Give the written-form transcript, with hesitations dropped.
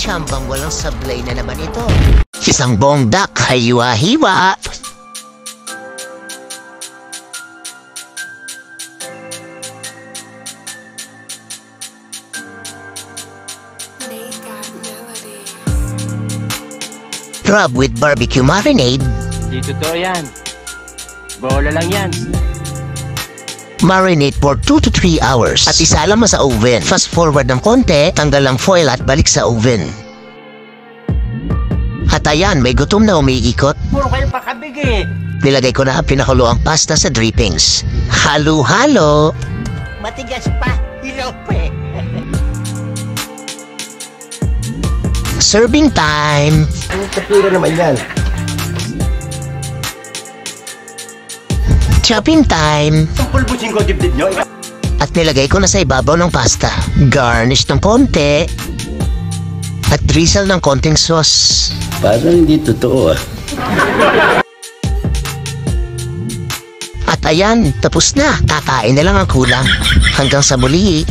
Tsambang walang sablay na naman ito. Isang buong duck, hiwa-hiwa. Rub with barbecue marinade. Di totoo yan. Bola lang yan. Marinate for 2 to 3 hours at isala mo sa oven. Fast forward ng konti, tanggal ang foil at balik sa oven. At ayan, may gutom na umiikot. Puro kayo pakabig eh. Nilagay ko na ang pinakulo ang pasta sa drippings. Halo-halo. Matigas pa. Hilaw pa eh. Serving time. Ang kapira naman yan. Chopping time. Ang pulbusin ko dibdib nyo. At nilagay ko na sa ibabaw ng pasta. Garnish ng konti. At drizzle ng konting sauce. Parang hindi totoo ah. At ayan, tapos na. Kakain na lang ang kulang. Hanggang sa muli.